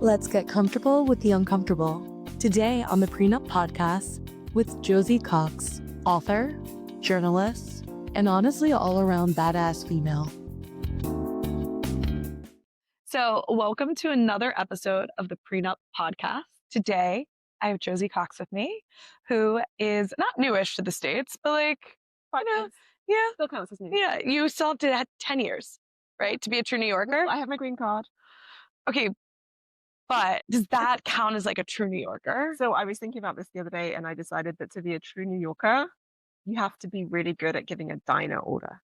Let's get comfortable with the uncomfortable. Today on the Prenup Podcast with Josie Cox, author, journalist, and honestly all-around badass female. So welcome to another episode of the Prenup Podcast. Today, I have Josie Cox with me, who is not newish to the States, but Still counts as new. Yeah, you still have to have 10 years, right, to be a true New Yorker? I have my green card. Okay, but does that count as like a true New Yorker? So I was thinking about this the other day and I decided that to be a true New Yorker, you have to be really good at giving a diner order.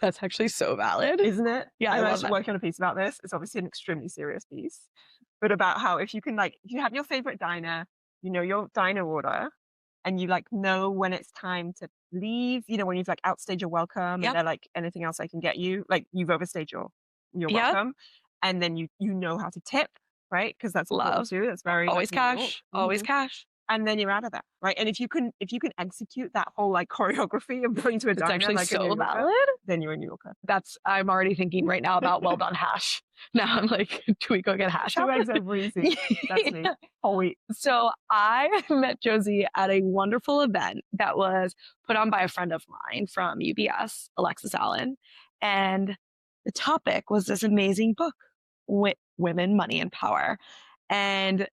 That's actually so valid. Isn't it? Yeah, I'm I love actually that. working on a piece about this. It's obviously an extremely serious piece, but about how if you have your favorite diner, you know your diner order, and you know when it's time to leave, when you've outstayed your welcome Yep. and they're like, anything else I can get you? Like you've overstayed your Yep. welcome. And then you know how to tip, right? Because that's important Love. too. That's very Always New York. cash. Always cash. And then you're out of there, right? And if you can execute that whole choreography of going to a It's diner, actually a New so Yorker, valid. then you're a New Yorker. I'm already thinking right now about well done hash. Now I'm like, do we go get hash? 2 eggs over easy. That's me. Whole wheat. So I met Josie at a wonderful event that was put on by a friend of mine from UBS, Alexis Allen. And the topic was this amazing book, Women, Money, and Power. And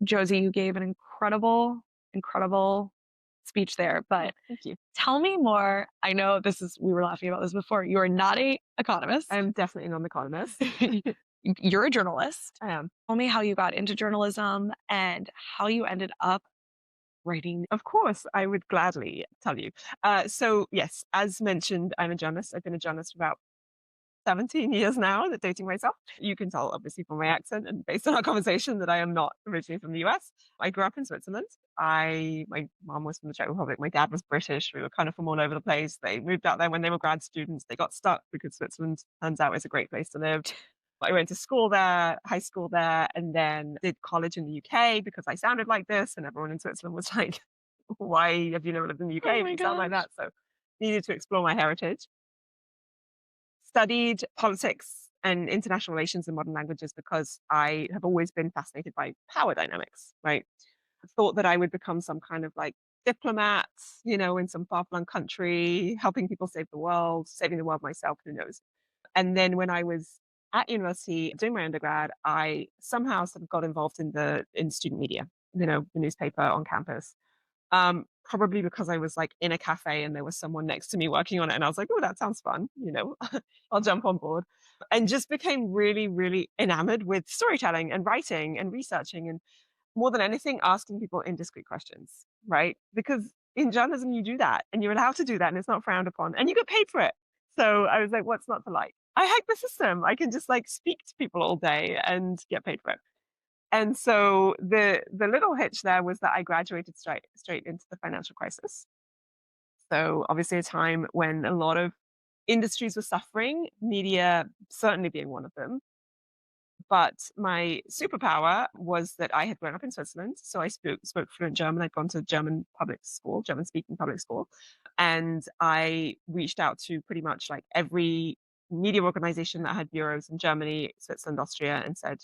Josie, you gave an incredible speech there, but Thank you. tell me more. I know we were laughing about this before. You are not an economist. I'm definitely not an economist. You're a journalist. I am. Tell me how you got into journalism and how you ended up writing. Of course, I would gladly tell you. So yes, as mentioned, I'm a journalist. I've been a journalist for about 17 years now, dating myself. You can tell, obviously, from my accent and based on our conversation that I am not originally from the US. I grew up in Switzerland. My mom was from the Czech Republic. My dad was British. We were kind of from all over the place. They moved out there when they were grad students. They got stuck because Switzerland, turns out, is a great place to live. I went to school there, high school there, and then did college in the UK because I sounded like this. And everyone in Switzerland was like, why have you never lived in the UK if you sound like that? So needed to explore my heritage. Studied politics and international relations and modern languages because I have always been fascinated by power dynamics, right? I thought that I would become some kind of diplomat, in some far-flung country, helping people save the world, saving the world myself, who knows? And then when I was at university doing my undergrad, I somehow sort of got involved in student media, the newspaper on campus. Probably because I was in a cafe and there was someone next to me working on it. And I was like, oh, that sounds fun. I'll jump on board, and just became really, really enamored with storytelling and writing and researching. And more than anything, asking people indiscreet questions, right? Because in journalism, you do that and you're allowed to do that and it's not frowned upon and you get paid for it. So I was like, what's not to like? I hack the system. I can just speak to people all day and get paid for it. And so the little hitch there was that I graduated straight into the financial crisis. So obviously a time when a lot of industries were suffering, media certainly being one of them. But my superpower was that I had grown up in Switzerland. So I spoke fluent German. I'd gone to German speaking public school. And I reached out to pretty much every media organization that had bureaus in Germany, Switzerland, Austria, and said,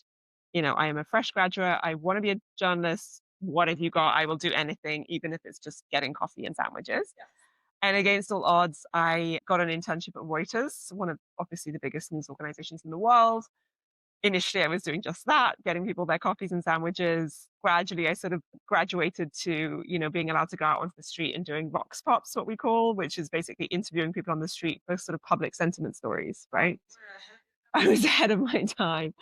I am a fresh graduate. I want to be a journalist. What have you got? I will do anything, even if it's just getting coffee and sandwiches. Yes. And against all odds, I got an internship at Reuters, one of obviously the biggest news organizations in the world. Initially, I was doing just that, getting people their coffees and sandwiches. Gradually, I sort of graduated to, being allowed to go out onto the street and doing Vox Pops, what we call, which is basically interviewing people on the street for sort of public sentiment stories, right? I was ahead of my time.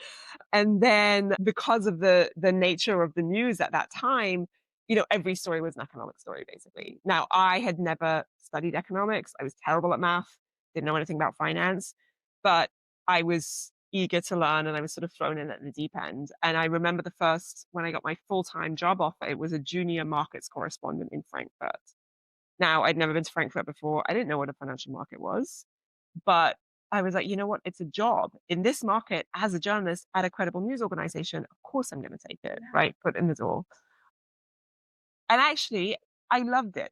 And then because of the nature of the news at that time, every story was an economic story, basically. Now, I had never studied economics. I was terrible at math, didn't know anything about finance, but I was eager to learn and I was sort of thrown in at the deep end. And I remember when I got my full-time job offer, it was a junior markets correspondent in Frankfurt. Now, I'd never been to Frankfurt before. I didn't know what a financial market was, but I was like, you know what? It's a job in this market as a journalist at a credible news organization. Of course, I'm going to take it, right? Put in the door. And actually, I loved it.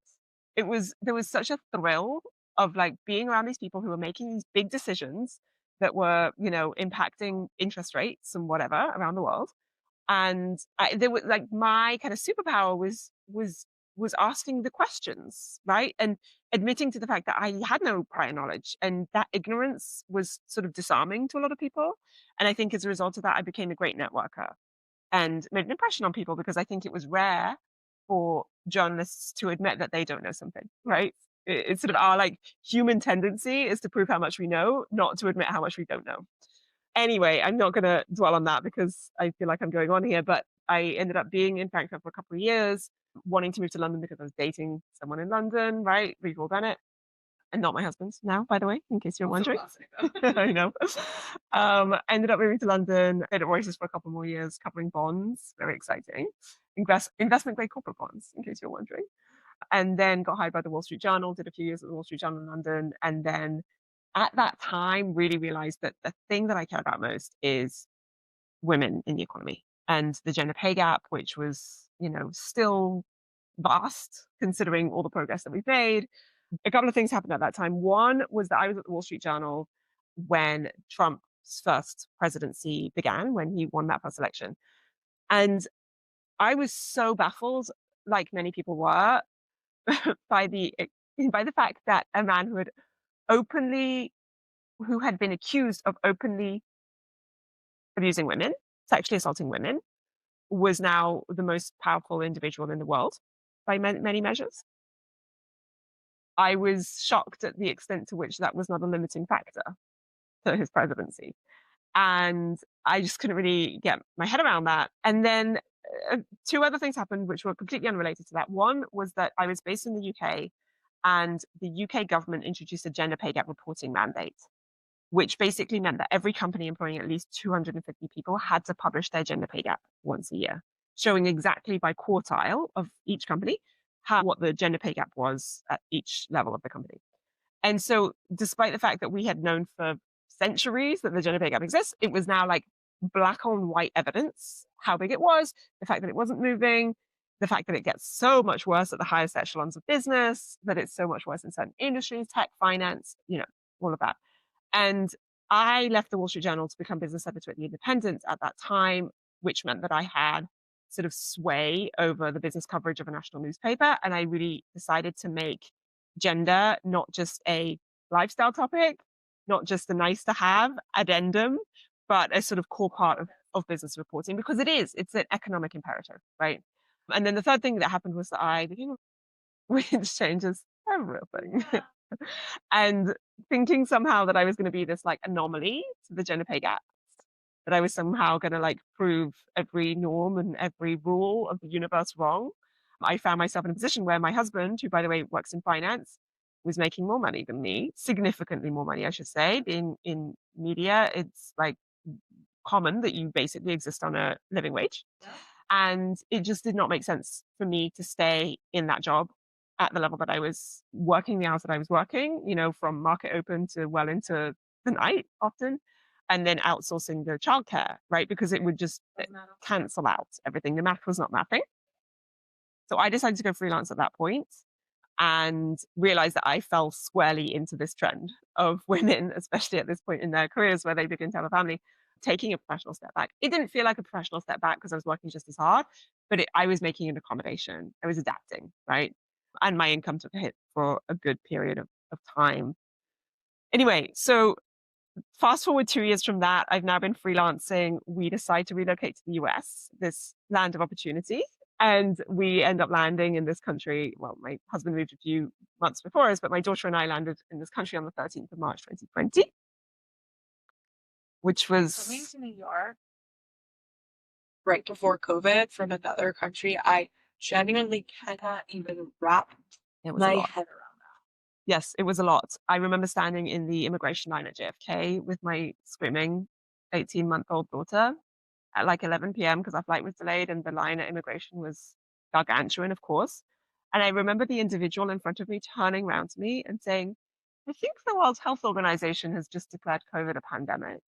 There was such a thrill of being around these people who were making these big decisions that were, impacting interest rates and whatever around the world. And there was like my kind of superpower was asking the questions, right? And admitting to the fact that I had no prior knowledge, and that ignorance was sort of disarming to a lot of people. And I think as a result of that, I became a great networker and made an impression on people, because I think it was rare for journalists to admit that they don't know something, right? It's sort of our like human tendency is to prove how much we know, not to admit how much we don't know. Anyway, I'm not going to dwell on that because I feel like I'm going on here, but I ended up being in Frankfurt for a couple of years, wanting to move to London because I was dating someone in London, right? We've done it. And not my husband now, by the way, in case you're wondering. I know. Ended up moving to London, stayed at Reuters for a couple more years, covering bonds, very exciting. Investment grade corporate bonds, in case you're wondering. And then got hired by the Wall Street Journal, did a few years at the Wall Street Journal in London. And then at that time, really realized that the thing that I care about most is women in the economy and the gender pay gap, which was, still vast considering all the progress that we've made. A couple of things happened at that time. One was that I was at the Wall Street Journal when Trump's first presidency began, when he won that first election. And I was so baffled, like many people were, by the fact that a man who had been accused of openly abusing women, sexually assaulting women, was now the most powerful individual in the world by many measures. I was shocked at the extent to which that was not a limiting factor to his presidency. And I just couldn't really get my head around that. And then two other things happened which were completely unrelated to that. One was that I was based in the UK, and the UK government introduced a gender pay gap reporting mandate, which basically meant that every company employing at least 250 people had to publish their gender pay gap once a year, showing exactly by quartile of each company what the gender pay gap was at each level of the company. And so despite the fact that we had known for centuries that the gender pay gap exists, it was now like black on white evidence how big it was, the fact that it wasn't moving, the fact that it gets so much worse at the highest echelons of business, that it's so much worse in certain industries, tech, finance, all of that. And I left the Wall Street Journal to become business editor at The Independent at that time, which meant that I had sort of sway over the business coverage of a national newspaper. And I really decided to make gender not just a lifestyle topic, not just a nice to have addendum, but a sort of core part of business reporting, because it's an economic imperative, right? And then the third thing that happened was that I became which changes everything. And thinking somehow that I was going to be this like anomaly to the gender pay gap, that I was somehow going to like prove every norm and every rule of the universe wrong. I found myself in a position where my husband, who by the way works in finance, was making more money than me, significantly more money, I should say. Being in media, it's like common that you basically exist on a living wage. And it just did not make sense for me to stay in that job at the level that I was working, the hours that I was working, from market open to well into the night often, and then outsourcing the childcare, right? Because it would just cancel out everything. The math was not mathing. So I decided to go freelance at that point and realized that I fell squarely into this trend of women, especially at this point in their careers where they begin to have a family, taking a professional step back. It didn't feel like a professional step back because I was working just as hard, but I was making an accommodation. I was adapting, right? And my income took a hit for a good period of time. Anyway, so fast forward 2 years from that, I've now been freelancing. We decide to relocate to the US, this land of opportunity. And we end up landing in this country. Well, my husband moved a few months before us, but my daughter and I landed in this country on the 13th of March, 2020, which was coming to New York right before COVID from another country. I genuinely cannot even wrap my head around that. Yes, it was a lot. I remember standing in the immigration line at JFK with my screaming 18-month-old daughter at like 11 p.m. because our flight was delayed and the line at immigration was gargantuan, of course. And I remember the individual in front of me turning around to me and saying, I think the World Health Organization has just declared COVID a pandemic.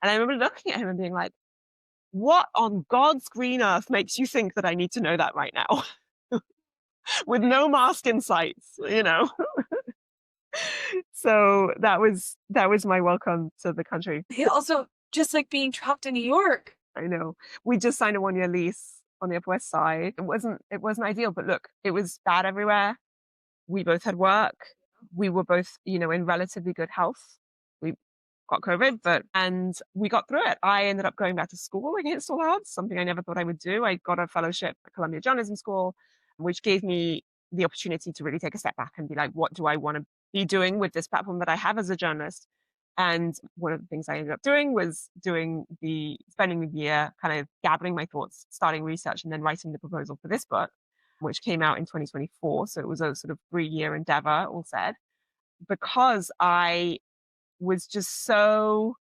And I remember looking at him and being like, what on God's green earth makes you think that I need to know that right now? With no mask in sight, So that was my welcome to the country. Also, just like being trapped in New York. I know. We just signed a 1-year lease on the Upper West Side. It wasn't ideal, but look, it was bad everywhere. We both had work. We were both, in relatively good health. We got COVID, and we got through it. I ended up going back to school against all odds, something I never thought I would do. I got a fellowship at Columbia Journalism School, which gave me the opportunity to really take a step back and be like, what do I want to be doing with this platform that I have as a journalist? And one of the things I ended up doing was spending the year kind of gathering my thoughts, starting research, and then writing the proposal for this book, which came out in 2024. So it was a sort of 3-year endeavor, all said, because I was just so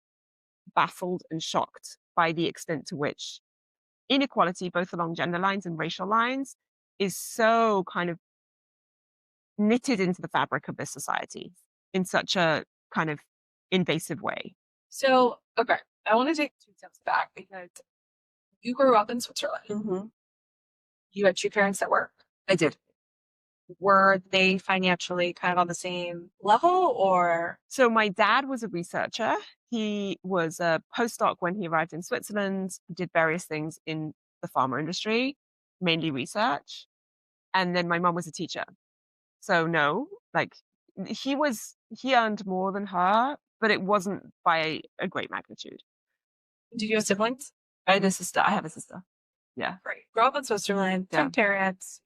baffled and shocked by the extent to which inequality, both along gender lines and racial lines, is so kind of knitted into the fabric of this society in such a kind of invasive way. So, okay, I want to take 2 steps back because you grew up in Switzerland. Mm-hmm. You had 2 parents that worked. I did. Were they financially kind of on the same level, or? So my dad was a researcher. He was a postdoc when he arrived in Switzerland, did various things in the pharma industry, mainly research. And then my mom was a teacher. So no, like he earned more than her, but it wasn't by a great magnitude. Did you have siblings? I had a sister. I have a sister. Yeah. Right. Grew up in Switzerland, 2 parents,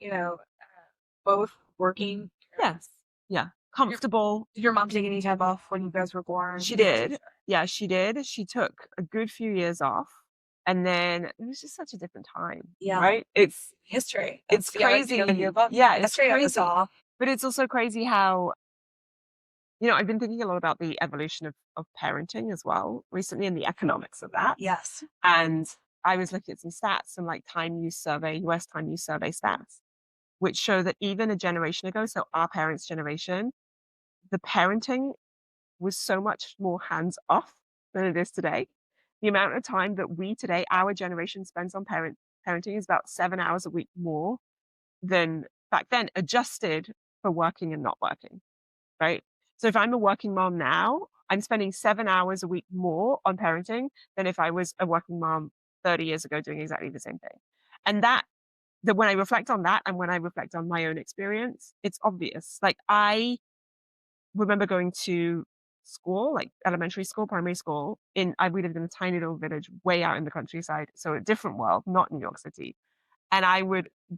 both working. Yes. Yeah. Comfortable. Did your mom take any time off when you guys were born? She did. Yeah, she did. She took a good few years off. And then it was just such a different time. Yeah. Right? It's history. It's crazy. Yeah, it's crazy. But it's also crazy how, I've been thinking a lot about the evolution of parenting as well recently and the economics of that. Yes. And I was looking at some stats, some like US Time Use Survey stats, which show that even a generation ago, so our parents' generation, the parenting was so much more hands off than it is today. The amount of time that we today, our generation, spends on parenting is about 7 hours a week more than back then, adjusted for working and not working, right? So if I'm a working mom now, I'm spending 7 hours a week more on parenting than if I was a working mom 30 years ago doing exactly the same thing. And that when I reflect on that and when I reflect on my own experience, it's obvious. Like I remember going to school, like elementary school, primary school. We lived in a tiny little village way out in the countryside, so a different world, not New York City. And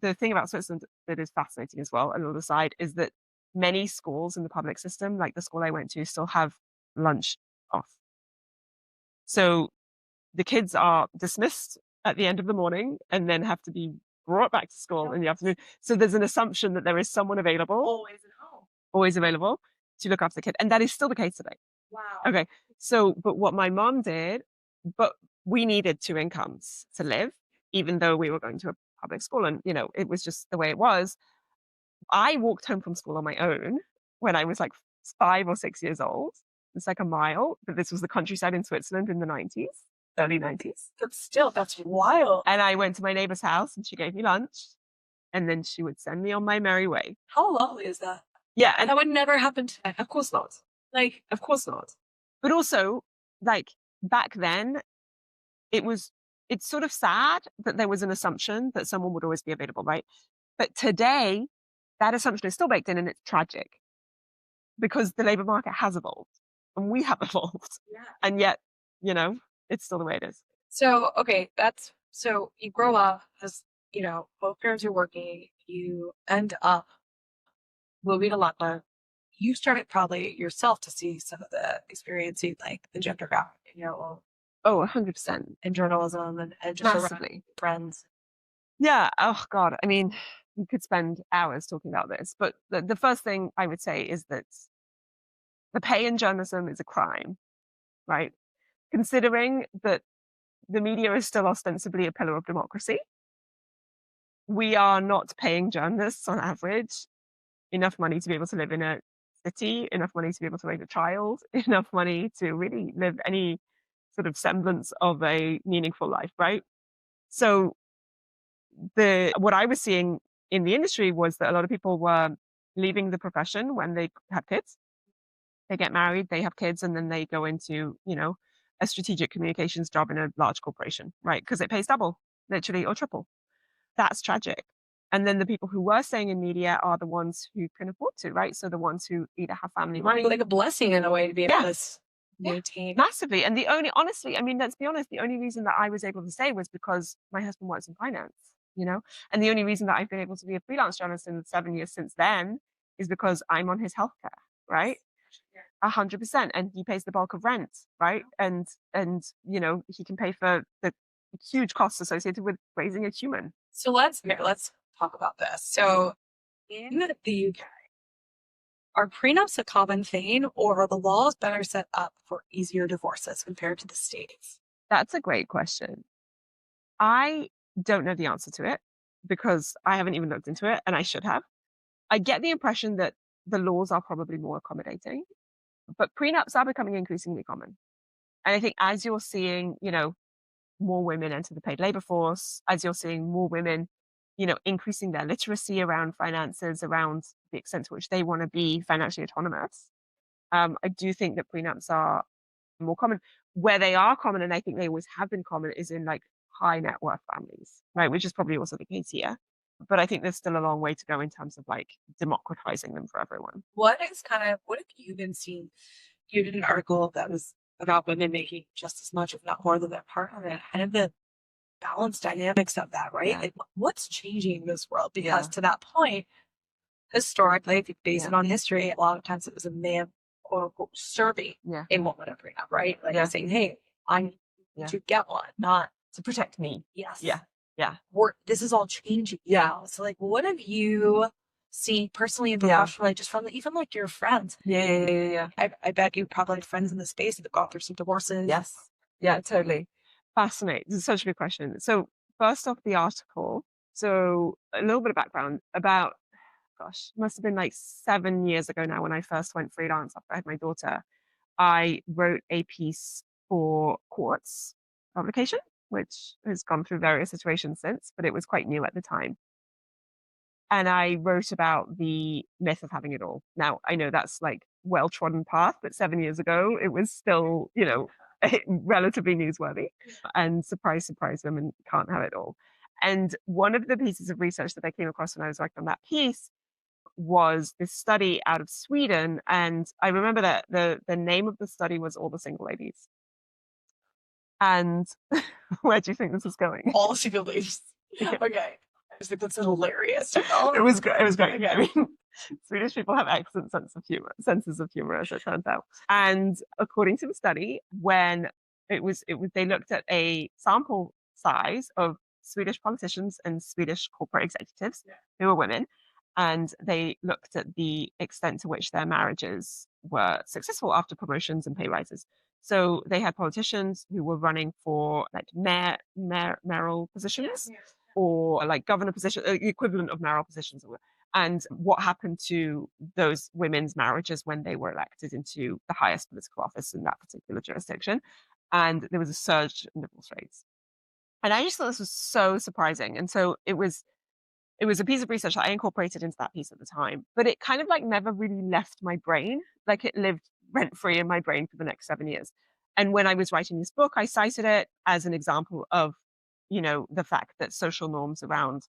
the thing about Switzerland that is fascinating as well, another side, is that many schools in the public system, like the school I went to, still have lunch off. So the kids are dismissed at the end of the morning and then have to be brought back to school in the afternoon. So there's an assumption that there is someone available, always available to look after the kid. And that is still the case today. Wow. Okay. So, but what my mom did, but we needed 2 incomes to live, even though we were going to a public school. And, it was just the way it was. I walked home from school on my own when I was like 5 or 6 years old. It's like a mile, but this was the countryside in Switzerland in the 90s, early 90s. That's wild. And I went to my neighbor's house and she gave me lunch and then she would send me on my merry way. How lovely is that? Yeah. And that would never happen today. Of course not. Of course not. But also, back then, it's sort of sad that there was an assumption that someone would always be available, right? But today, that assumption is still baked in and it's tragic because the labor market has evolved and we have evolved. Yeah. And yet, it's still the way it is. So, okay, so you grow up as, both parents are working, you end up moving to London. You started probably yourself to see some of the experiencing, like the gender gap, Oh, 100%. in journalism and just Massively. around friends. Yeah. Oh, God. I mean, we could spend hours talking about this, but the first thing I would say is that the pay in journalism is a crime, right? Considering that the media is still ostensibly a pillar of democracy, we are not paying journalists on average enough money to be able to live in a city, enough money to be able to raise a child, enough money to really live any sort of semblance of a meaningful life, right? So what I was seeing in the industry was that a lot of people were leaving the profession when they have kids. They get married, they have kids, and then they go into, a strategic communications job in a large corporation, right? Because it pays double, literally, or triple. That's tragic. And then the people who were staying in media are the ones who can afford to, right? So the ones who either have family money. Like a blessing in a way to be able to maintain. Massively. And honestly, I mean, let's be honest, the only reason that I was able to stay was because my husband works in finance, you know? And the only reason that I've been able to be a freelance journalist in the 7 years since then is because I'm on his healthcare, right? 100%. And he pays the bulk of rent, right? And you know, he can pay for the huge costs associated with raising a human. So let's talk about this. So in the UK, are prenups a common thing, or are the laws better set up for easier divorces compared to the States? That's a great question. I don't know the answer to it because I haven't even looked into it, and I should have. I get the impression that the laws are probably more accommodating, but prenups are becoming increasingly common. And I think as you're seeing, you know, more women enter the paid labor force, as you're seeing more women, you know, increasing their literacy around finances, around the extent to which they want to be financially autonomous, I do think that prenups are more common. Where they are common, and I think they always have been common, is in like high net worth families, right? Which is probably also the case here. But I think there's still a long way to go in terms of like democratizing them for everyone. What have you been seeing? You did an article that was about women making just as much, if not more, than their partner, and kind of the balance dynamics of that, right? Yeah. Like, what's changing in this world? Because to that point, historically, if you base it on history, a lot of times it was a man, quote unquote, serving a woman a prenup, right? Like saying, hey, I need to get one, not to protect me. Yes. Yeah. This is all changing now. So like, what have you seen personally and professionally, just from even like your friends? Yeah. I bet you probably have friends in the space that have gone through some divorces. Yes. Yeah, totally. Fascinating. This is such a good question. So first off, the article. So a little bit of background about, must have been like 7 years ago now when I first went freelance after I had my daughter. I wrote a piece for Quartz publication, which has gone through various iterations since, but it was quite new at the time. And I wrote about the myth of having it all. Now, I know that's like well-trodden path, but 7 years ago, it was still, you know, relatively newsworthy. And surprise, surprise, women can't have it all. And one of the pieces of research that I came across when I was working on that piece was this study out of Sweden. And I remember that the name of the study was All the Single Ladies. And where do you think this is going? All single ladies. Okay. I think that's hilarious. It was great. It was great. I mean, Swedish people have excellent senses of humor, as it turns out. And according to the study, when they looked at a sample size of Swedish politicians and Swedish corporate executives who were women, and they looked at the extent to which their marriages were successful after promotions and pay rises. So they had politicians who were running for like mayoral positions or like governor position, the equivalent of mayoral positions. And what happened to those women's marriages when they were elected into the highest political office in that particular jurisdiction. And there was a surge in divorce rates. And I just thought this was so surprising. And so it was a piece of research that I incorporated into that piece at the time, but it kind of like never really left my brain. Like it lived rent-free in my brain for the next 7 years. And when I was writing this book, I cited it as an example of, you know, the fact that social norms around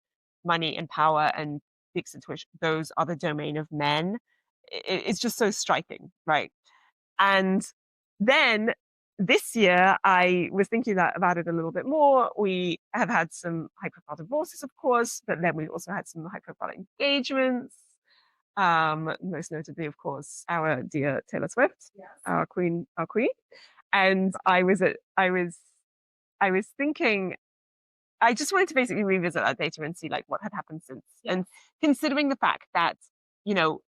money and power and the extent to which those are the domain of men, it's just so striking, right? And then this year, I was thinking about it a little bit more. We have had some high-profile divorces, of course, but then we also had some high-profile engagements. Most notably, of course, our dear Taylor Swift, our queen. And I was thinking, I just wanted to basically revisit that data and see like what had happened since. And considering the fact that, you know,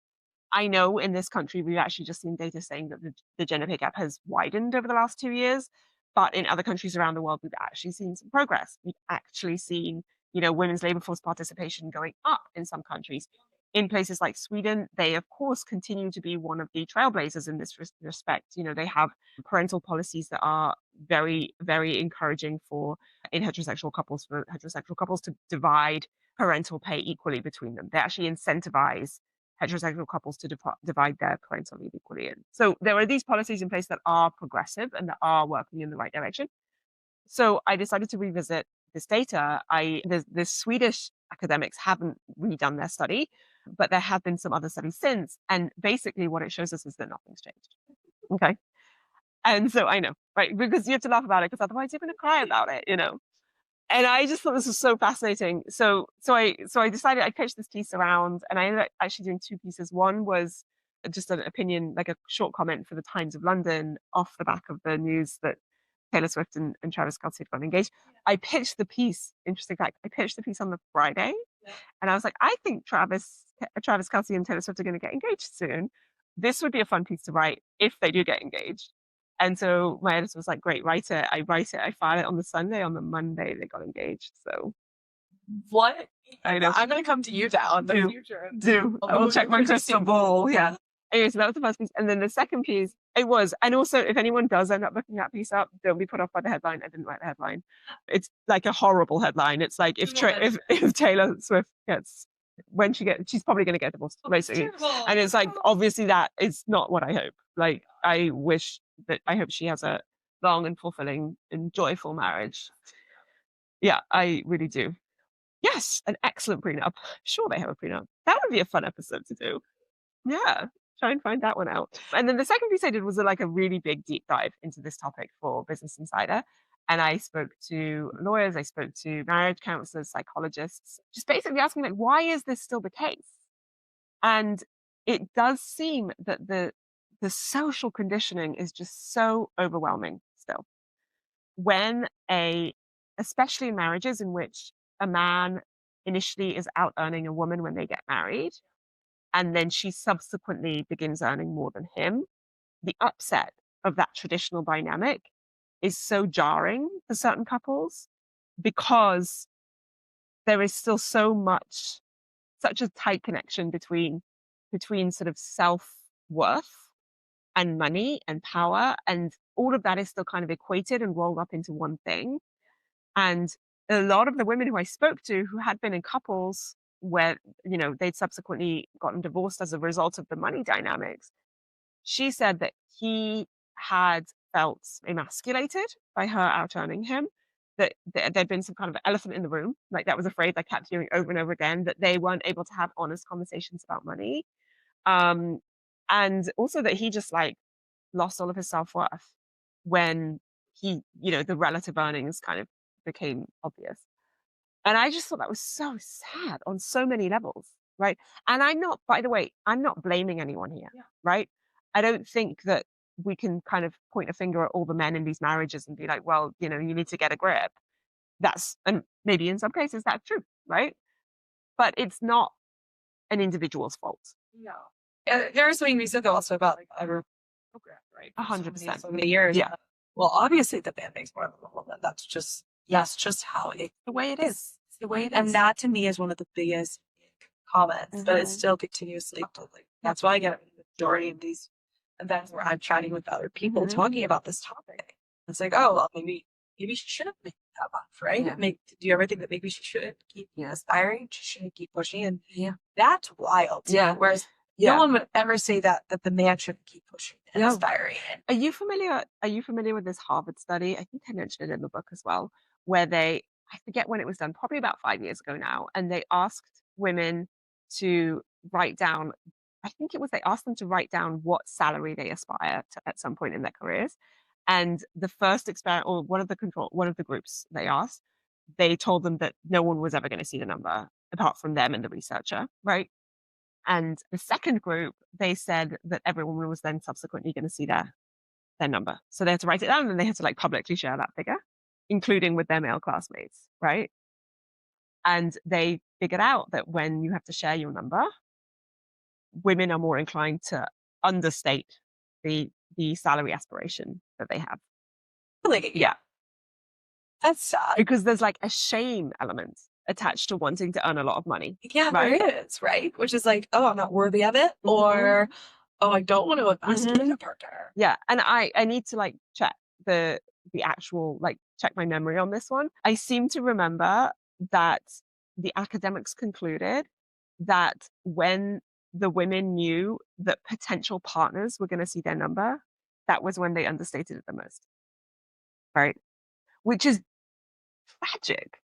I know in this country, we've actually just seen data saying that the gender pay gap has widened over the last 2 years. But in other countries around the world, we've actually seen some progress. We've actually seen, you know, women's labor force participation going up in some countries. In places like Sweden, they, of course, continue to be one of the trailblazers in this respect. You know, they have parental policies that are very, very encouraging for heterosexual couples to divide parental pay equally between them. They actually incentivize heterosexual couples to divide their parental leave equally. And so there are these policies in place that are progressive and that are working in the right direction. So I decided to revisit this data. The Swedish academics haven't redone their study, but there have been some other studies since. And basically what it shows us is that nothing's changed. Okay. And so I know, right? Because you have to laugh about it, because otherwise you're going to cry about it, you know? And I just thought this was so fascinating. So I decided I pitched this piece around, and I ended up actually doing two pieces. One was just an opinion, like a short comment for the Times of London off the back of the news that Taylor Swift and Travis Kelce had got engaged. I pitched the piece, interesting fact, I pitched the piece on the Friday. And I was like, I think Travis Kelce and Taylor Swift are going to get engaged soon. This would be a fun piece to write if they do get engaged. And so my editor was like, great, write it. I write it. I file it on the Sunday. On the Monday, they got engaged. So What? I know. I'm going to come to you now in the future. I will check my crystal ball. Yeah. Anyway, so that was the first piece. And then the second piece, it was, and also if anyone does end up looking that piece up, don't be put off by the headline. I didn't write the headline. It's like a horrible headline. It's like if Taylor Swift gets, she's probably going to get divorced, basically. And it's like, obviously that is not what I hope. Like, I hope she has a long and fulfilling and joyful marriage. Yeah, I really do. Yes, an excellent prenup. Sure, they have a prenup. That would be a fun episode to do. Yeah, try and find that one out. And then the second piece I did was like a really big deep dive into this topic for Business Insider. And I spoke to lawyers, I spoke to marriage counselors, psychologists, just basically asking, like, why is this still the case? And it does seem that the social conditioning is just so overwhelming still. When especially in marriages in which a man initially is out earning a woman when they get married, and then she subsequently begins earning more than him, the upset of that traditional dynamic is so jarring for certain couples, because there is still such a tight connection between sort of self-worth and money and power, and all of that is still kind of equated and rolled up into one thing. And a lot of the women who I spoke to who had been in couples where, you know, they'd subsequently gotten divorced as a result of the money dynamics, she said that he had felt emasculated by her out earning him, that there'd been some kind of elephant in the room, like that was a phrase I kept hearing over and over again, that they weren't able to have honest conversations about money. And also that he just like lost all of his self-worth when he, you know, the relative earnings kind of became obvious. And I just thought that was so sad on so many levels, right? And by the way, I'm not blaming anyone here, right? I don't think that we can kind of point a finger at all the men in these marriages and be like, well, you know, you need to get a grip. And maybe in some cases that's true, right? But it's not an individual's fault. No. There was something recent also about like program, right? 100%. So many years. Yeah. Well, obviously the man makes more than the woman. That's just how the way it is. It's the way it is. And that to me is one of the biggest comments, but it still continuously. That's why I get a majority of these events where I'm chatting with other people talking about this topic. It's like, oh, well, maybe she shouldn't make that much, right? Yeah. Do you ever think that maybe she shouldn't keep aspiring? She shouldn't keep pushing, and that's wild. Yeah. Whereas no one would ever say that the man shouldn't keep pushing and aspiring. Are you familiar with this Harvard study? I think I mentioned it in the book as well, where I forget when it was done, probably about 5 years ago now, and they asked women to write down, they asked them to write down what salary they aspire to at some point in their careers. And the first experiment, or one of the groups they asked, they told them that no one was ever going to see the number apart from them and the researcher, right? And the second group, they said that everyone was then subsequently going to see their number. So they had to write it down, and they had to like publicly share that figure, including with their male classmates, right? And they figured out that when you have to share your number, women are more inclined to understate the salary aspiration that they have. Really? Yeah. That's sad. Because there's like a shame element attached to wanting to earn a lot of money. Yeah, right? There is, right? Which is like, oh, I'm not worthy of it, or oh, I don't want to invest in a partner. Yeah, and I need to like check the actual, like check my memory on this one. I seem to remember that the academics concluded that when the women knew that potential partners were going to see their number, that was when they understated it the most. Right? Which is tragic.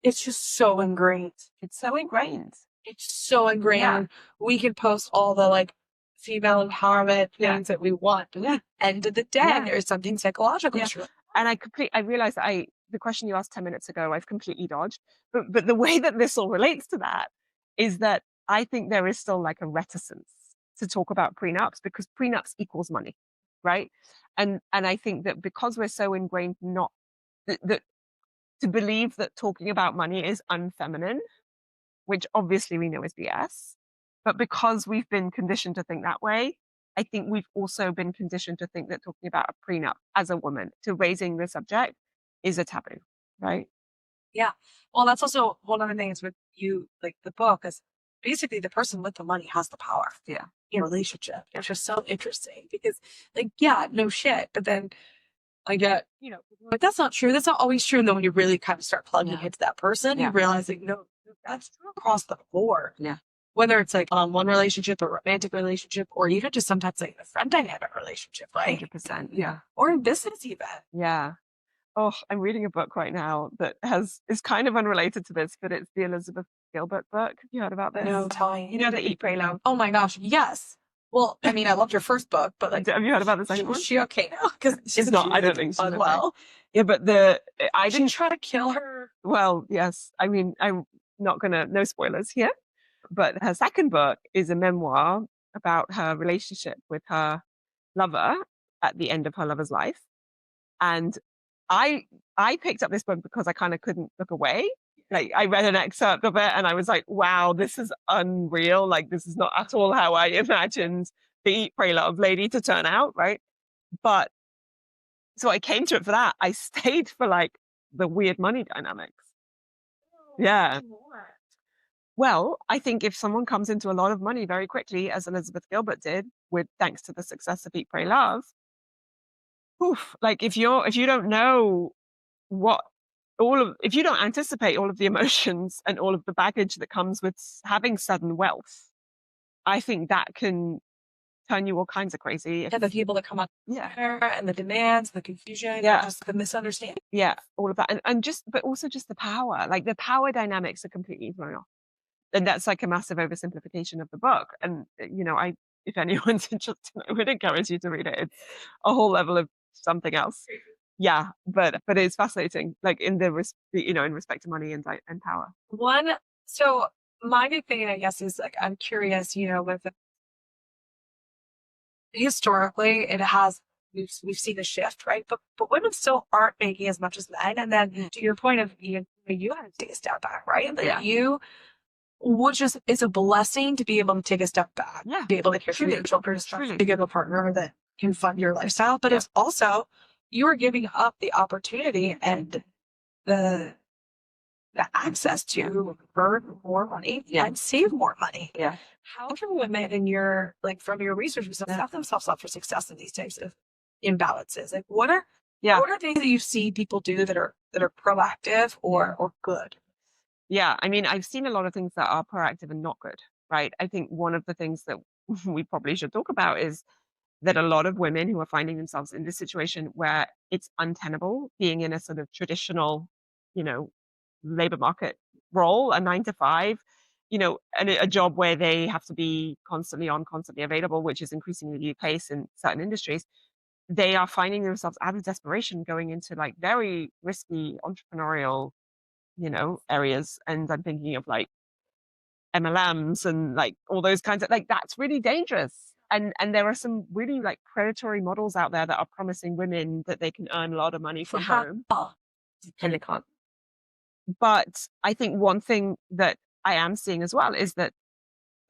It's just so ingrained. It's so ingrained. It's so ingrained. Yeah. We can post all the like female empowerment things that we want. But at the end of the day, there's something psychological to it. And I realized that the question you asked 10 minutes ago, I've completely dodged. But the way that this all relates to that is that I think there is still like a reticence to talk about prenups because prenups equals money, right? And I think that because we're so ingrained not that to believe that talking about money is unfeminine, which obviously we know is BS, but because we've been conditioned to think that way, I think we've also been conditioned to think that talking about a prenup as a woman, to raising the subject, is a taboo, right? Yeah. Well, that's also one of the things with you, like the book, is basically the person with the money has the power. Yeah. In a relationship, which is so interesting because, like, no shit, but then I get, but that's not true. That's not always true. And then when you really kind of start plugging into that person, you realize, like, no, that's true across the board. Yeah. Whether it's like one relationship, a romantic relationship, or even just sometimes like a friend dynamic relationship, right? 100%. Yeah. Or in business even. Yeah. Oh, I'm reading a book right now that is kind of unrelated to this, but it's the Elizabeth Gilbert book. Have you heard about this? No, tell me. You know, the Eat, Pray, Love. Oh my gosh, yes. Well, I mean, I loved your first book, but like, have you heard about the second one? Is she okay now? Because she's not. I don't think she's okay. Well. Yeah, but I didn't try to kill her. Well, yes. I mean, I'm not gonna. No spoilers here. But her second book is a memoir about her relationship with her lover at the end of her lover's life, and I picked up this book because I kind of couldn't look away. Like I read an excerpt of it and I was like, wow, this is unreal. Like this is not at all how I imagined the Eat, Pray, Love lady to turn out, right? But so I came to it for that. I stayed for like the weird money dynamics. Yeah. Well, I think if someone comes into a lot of money very quickly, as Elizabeth Gilbert did, with thanks to the success of Eat, Pray, Love, like if you don't know if you don't anticipate all of the emotions and all of the baggage that comes with having sudden wealth, I think that can turn you all kinds of crazy. And the people that come up and the demands, the confusion, just the misunderstanding. Yeah, all of that. But also just the power. Like the power dynamics are completely thrown off. And that's like a massive oversimplification of the book. And if anyone's interested, I would encourage you to read it. It's a whole level of something else. Yeah, but it's fascinating, like in respect to money and power. So my big thing, I guess, is like I'm curious, with historically it has we've seen a shift, right? But women still aren't making as much as men. And then to your point of you had to take a step back, right? It's a blessing to be able to take a step back, be able to care for your children, to give a partner that can fund your lifestyle, but it's also you are giving up the opportunity and the access to earn more money and save more money. Yeah. How can women from your research set themselves up for success in these types of imbalances? Like what are things that you see people do that are proactive or good? Yeah, I mean, I've seen a lot of things that are proactive and not good, right? I think one of the things that we probably should talk about is that a lot of women who are finding themselves in this situation where it's untenable being in a sort of traditional, labor market role, a 9 to 5, and a job where they have to be constantly on, constantly available, which is increasingly the case in certain industries. They are finding themselves out of desperation going into like very risky entrepreneurial, areas. And I'm thinking of like MLMs and like all those kinds of that's really dangerous. And there are some really like predatory models out there that are promising women that they can earn a lot of money from home. And they can't. But I think one thing that I am seeing as well is that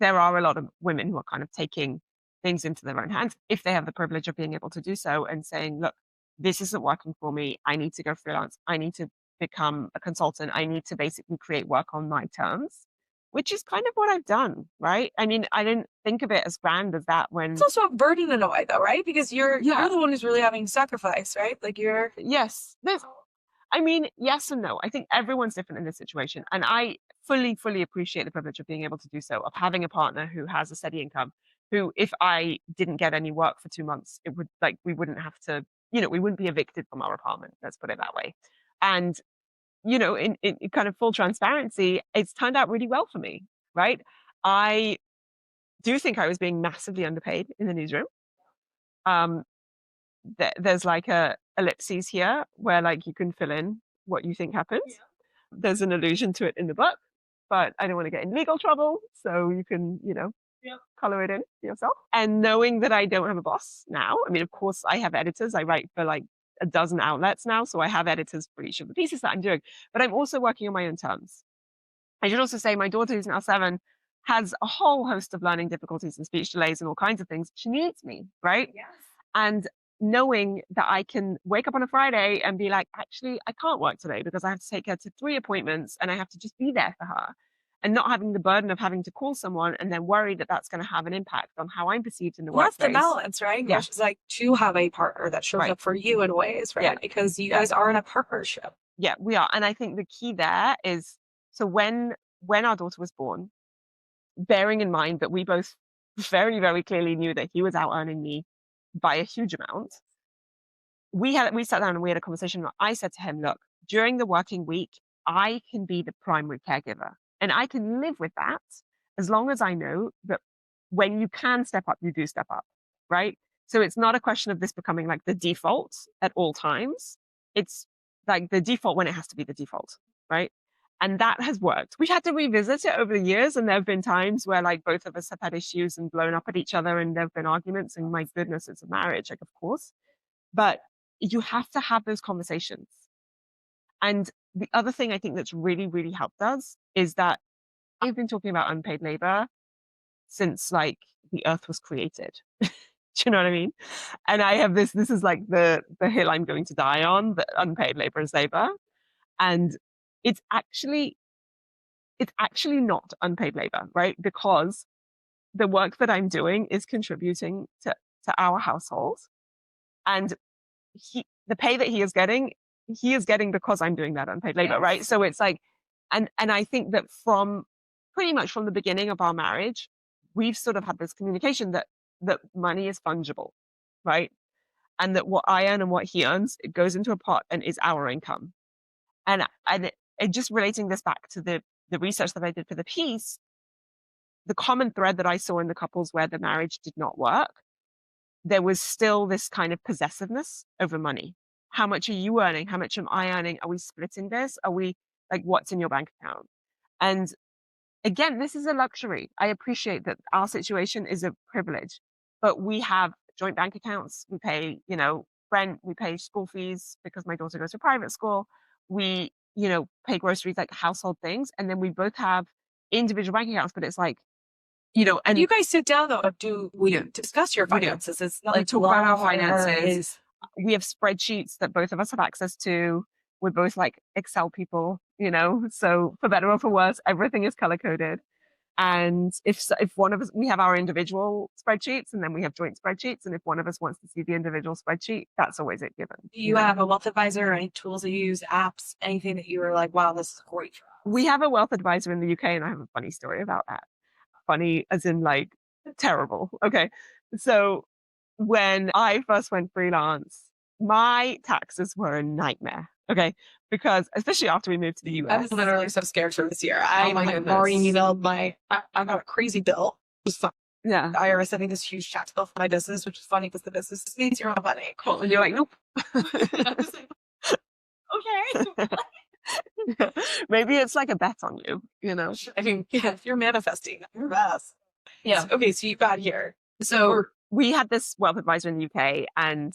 there are a lot of women who are kind of taking things into their own hands if they have the privilege of being able to do so and saying, look, this isn't working for me. I need to go freelance. I need to become a consultant. I need to basically create work on my terms, which is kind of what I've done, right? I mean, I didn't think of it as grand as that when... It's also a burden in a way, though, right? Because you're the one who's really having to sacrifice, right? Like you're... Yes. I mean, yes and no. I think everyone's different in this situation. And I fully, fully appreciate the privilege of being able to do so, of having a partner who has a steady income, who, if I didn't get any work for 2 months, it would like, we wouldn't have to, we wouldn't be evicted from our apartment. Let's put it that way. And, in kind of full transparency, it's turned out really well for me, right? I do think I was being massively underpaid in the newsroom. There's like a ellipses here where like you can fill in what you think happens. Yeah. There's an allusion to it in the book, but I don't want to get in legal trouble. So you can, color it in yourself. And knowing that I don't have a boss now, I mean, of course I have editors. I write for like a dozen outlets now. So I have editors for each of the pieces that I'm doing, but I'm also working on my own terms. I should also say my daughter, who's now 7, has a whole host of learning difficulties and speech delays and all kinds of things. She needs me, right? Yes. And knowing that I can wake up on a Friday and be like, actually, I can't work today because I have to take her to 3 appointments and I have to just be there for her, and not having the burden of having to call someone and then worry that that's going to have an impact on how I'm perceived in the workplace. That's the balance, right? Yeah. Which is like to have a partner that shows up for you in ways, right? Yeah. Because you guys are in a partnership. Yeah, we are. And I think the key there is, so when our daughter was born, bearing in mind that we both very, very clearly knew that he was out earning me by a huge amount, we sat down and we had a conversation where I said to him, look, during the working week, I can be the primary caregiver and I can live with that as long as I know that when you can step up, you do step up, right? So it's not a question of this becoming like the default at all times. It's like the default when it has to be the default, right? And that has worked. We've had to revisit it over the years, and there have been times where like both of us have had issues and blown up at each other, and there have been arguments, and my goodness, it's a marriage, like, of course. But you have to have those conversations. And the other thing I think that's really, really helped us is that I've been talking about unpaid labor since like the earth was created. Do you know what I mean? And I have this is like the hill I'm going to die on, that unpaid labor is labor. And it's actually not unpaid labor, right? Because the work that I'm doing is contributing to our household. And the pay that he is getting because I'm doing that unpaid labor, yes. Right? So it's like, and I think that from pretty much from the beginning of our marriage, we've sort of had this communication that money is fungible, right? And that what I earn and what he earns, it goes into a pot and is our income. And just relating this back to the research that I did for the piece, the common thread that I saw in the couples where the marriage did not work, there was still this kind of possessiveness over money. How much are you earning? How much am I earning? Are we splitting this? Are we like, what's in your bank account? And again, this is a luxury. I appreciate that our situation is a privilege, but we have joint bank accounts. We pay, rent, we pay school fees because my daughter goes to private school. We, pay groceries, like household things. And then we both have individual bank accounts, but it's like, and you guys sit down though, we discuss your finances. It's not like talk about our finances. We have spreadsheets that both of us have access to. We're both like Excel people, so for better or for worse, everything is color coded. And if one of us, we have our individual spreadsheets and then we have joint spreadsheets. And if one of us wants to see the individual spreadsheet, that's always a given. Do you have a wealth advisor or any tools that you use, apps, anything that you were like, wow, this is great for us? We have a wealth advisor in the UK, and I have a funny story about that. Funny as in like terrible. Okay. So when I first went freelance, my taxes were a nightmare. Okay. Because especially after we moved to the US. I was literally so scared for this year. I've already emailed I got a crazy bill. Yeah. The IRS sent me this huge tax bill for my business, which is funny because the business needs your own money. Cool. And you're like, nope. Okay. Maybe it's like a bet on you, I mean, yeah, if you're manifesting, you're best. Yeah. So, okay, so you got here. So we had this wealth advisor in the UK, and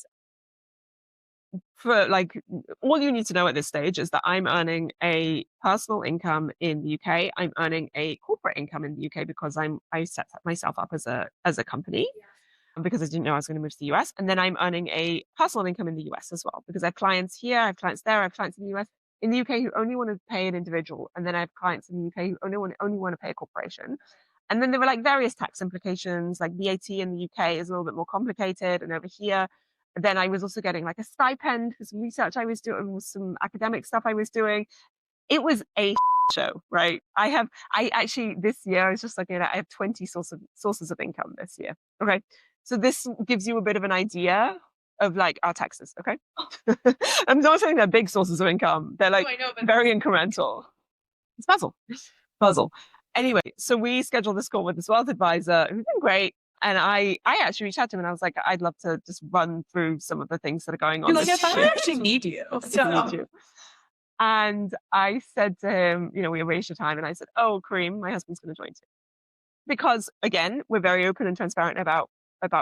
for like, all you need to know at this stage is that I'm earning a personal income in the UK. I'm earning a corporate income in the UK because I set myself up as a company. Yeah. Because I didn't know I was going to move to the US. And then I'm earning a personal income in the US as well, because I have clients here, I have clients there, I have clients in the US. In the UK who only want to pay an individual, and then I have clients in the UK who only want to pay a corporation. And then there were like various tax implications, like VAT in the UK is a little bit more complicated, and over here, then I was also getting like a stipend for some research I was doing, some academic stuff I was doing. It was a show, right? I actually, this year, I was just looking at it, I have 20 sources of income this year. Okay. So this gives you a bit of an idea of like our taxes. Okay. I'm not saying they're big sources of income. They're like very incremental. It's puzzle. Anyway, so we scheduled this call with this wealth advisor who's been great. And I actually reached out to him and I was like, I'd love to just run through some of the things that are going on. You're like, I actually need you. And I said to him, we arranged a time and I said, oh, Kareem, my husband's going to join too. Because again, we're very open and transparent about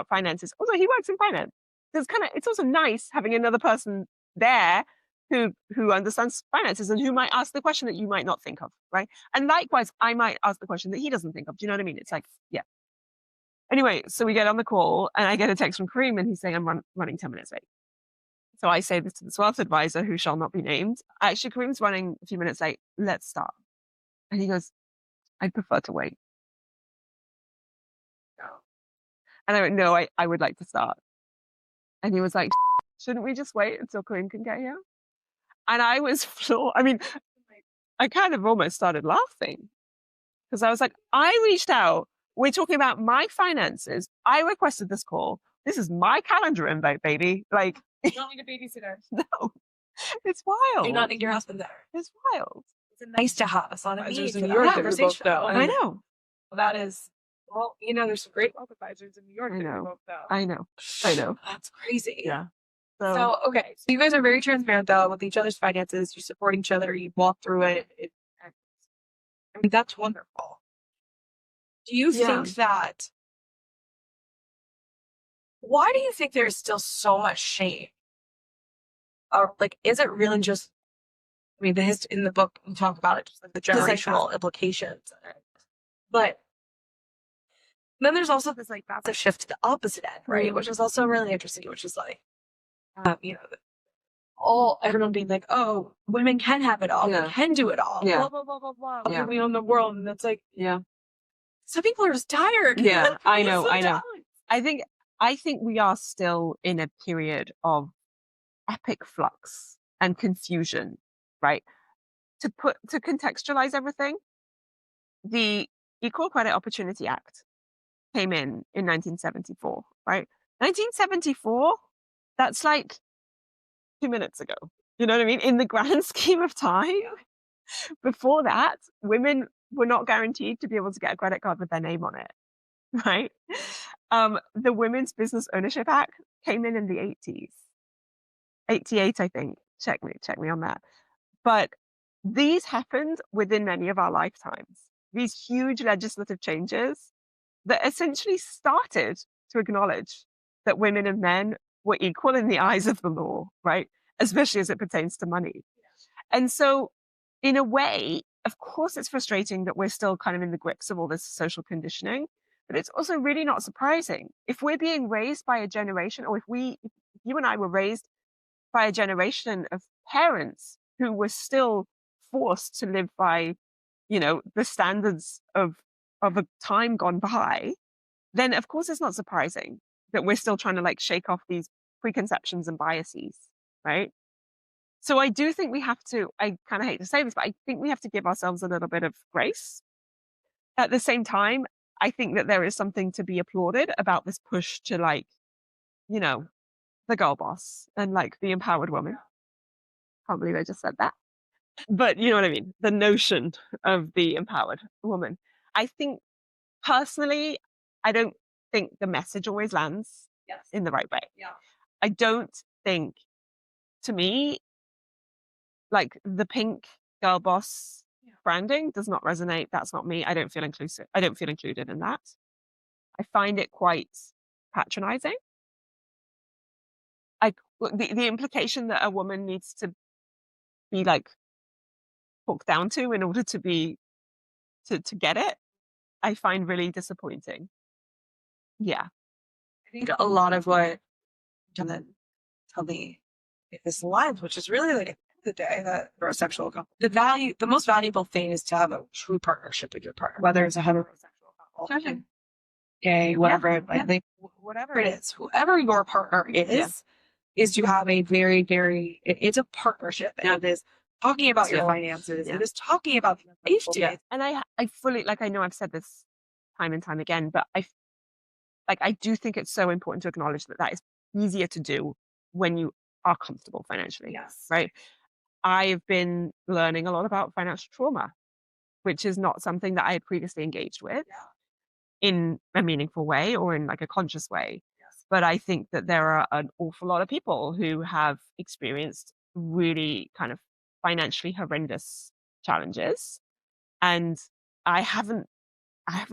finances. Also, he works in finance. So it's also nice having another person there who understands finances and who might ask the question that you might not think of, right? And likewise, I might ask the question that he doesn't think of. Do you know what I mean? It's like, yeah. Anyway, so we get on the call and I get a text from Kareem and he's saying, I'm running 10 minutes late. So I say this to this wealth advisor who shall not be named. Actually, Kareem's running a few minutes late. Let's start. And he goes, I'd prefer to wait. And I went, no, I would like to start. And he was like, shouldn't we just wait until Kareem can get here? And I was floored. I mean, I kind of almost started laughing because I was like, I reached out. We're talking about my finances. I requested this call. This is my calendar invite, baby. Like, you don't need a babysitter. No, it's wild. Do not need your husband there. It's wild. It's nice to have us on a Advisors meeting in for New York that that we both conversation. know. I know. Well, that is, well, there's some great wealth advisors in New York that we both know. I know. That's crazy. Yeah. So, okay. So you guys are very transparent though with each other's finances. You support each other. You walk through it. I mean, that's wonderful. Do you think that, why do you think there's still so much shame? Or like, is it really just, I mean, in the book, you talk about it, just like the generational implications. But then there's also this like massive shift to the opposite end, right? Which is also really interesting, which is like, everyone being like, oh, women can have it all, we can do it all, blah, blah, blah, blah, blah. We own the world. And it's like, some people are just tired. Yeah, I know. I think we are still in a period of epic flux and confusion, right? To contextualize everything, the Equal Credit Opportunity Act came in 1974, right? 1974, that's like 2 minutes ago. You know what I mean? In the grand scheme of time, before that, women were not guaranteed to be able to get a credit card with their name on it, right? The Women's Business Ownership Act came in the 80s. 88, I think. Check me on that. But these happened within many of our lifetimes. These huge legislative changes that essentially started to acknowledge that women and men were equal in the eyes of the law, right? Especially as it pertains to money. And so, in a way, of course, it's frustrating that we're still kind of in the grips of all this social conditioning, but it's also really not surprising. If we're being raised by a generation, or if you and I were raised by a generation of parents who were still forced to live by, the standards of a time gone by, then of course it's not surprising that we're still trying to like shake off these preconceptions and biases, right? So I do think we have to, I kind of hate to say this, but I think we have to give ourselves a little bit of grace. At the same time, I think that there is something to be applauded about this push to like, the girl boss and like the empowered woman. Can't believe I just said that. But you know what I mean? The notion of the empowered woman. I think personally, I don't think the message always lands in the right way. Yeah. I don't think, to me, like the pink girl boss branding does not resonate. That's not me. I don't feel inclusive. I don't feel included in that. I find it quite patronizing. The implication that a woman needs to be like talked down to in order to to get it, I find really disappointing. Yeah. I think a lot of what Jonathan tell me if this aligns, which is really like the day that heterosexual couple, the most valuable thing is to have a true partnership with your partner, whether it's a heterosexual couple, gay, whatever, whatever it is, whoever your partner is, is to have a very, very, it's a partnership, and it is talking about your finances. Yeah. It is talking about safety. Yeah. And I fully, like, I know I've said this time and time again, but I do think it's so important to acknowledge that that is easier to do when you are comfortable financially. Yes. Right. I've been learning a lot about financial trauma, which is not something that I had previously engaged with in a meaningful way or in like a conscious way. Yes. But I think that there are an awful lot of people who have experienced really kind of financially horrendous challenges. And I haven't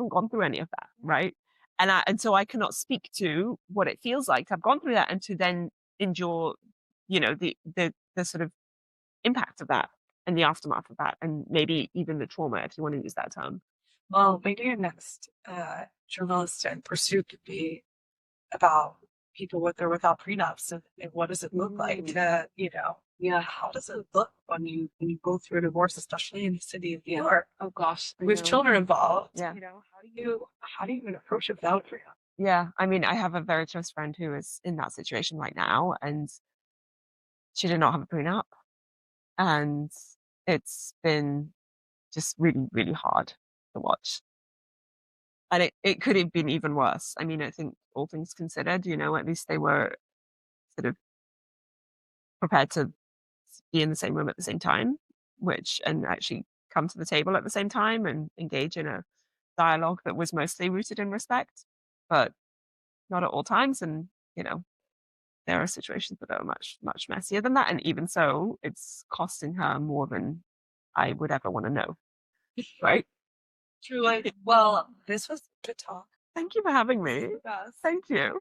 gone through any of that, right? And so I cannot speak to what it feels like to have gone through that and to then endure, the sort of impact of that and the aftermath of that, and maybe even the trauma, if you want to use that term. Well, maybe your next journalistic pursuit could be about people with or without prenups, and what does it look like to, how does it look when you go through a divorce, especially in the city of New York? Oh gosh, With children involved. Yeah. How do you even approach it without prenup? Yeah, I mean, I have a very close friend who is in that situation right now, and she did not have a prenup, and it's been just really, really hard to watch. And it could have been even worse. I mean, I think all things considered, at least they were sort of prepared to be in the same room at the same time, and actually come to the table at the same time and engage in a dialogue that was mostly rooted in respect, but not at all times. And, there are situations that are much, much messier than that. And even so, it's costing her more than I would ever want to know. Right? Truly. Well, this was good talk. Thank you for having me. Yes. Thank you.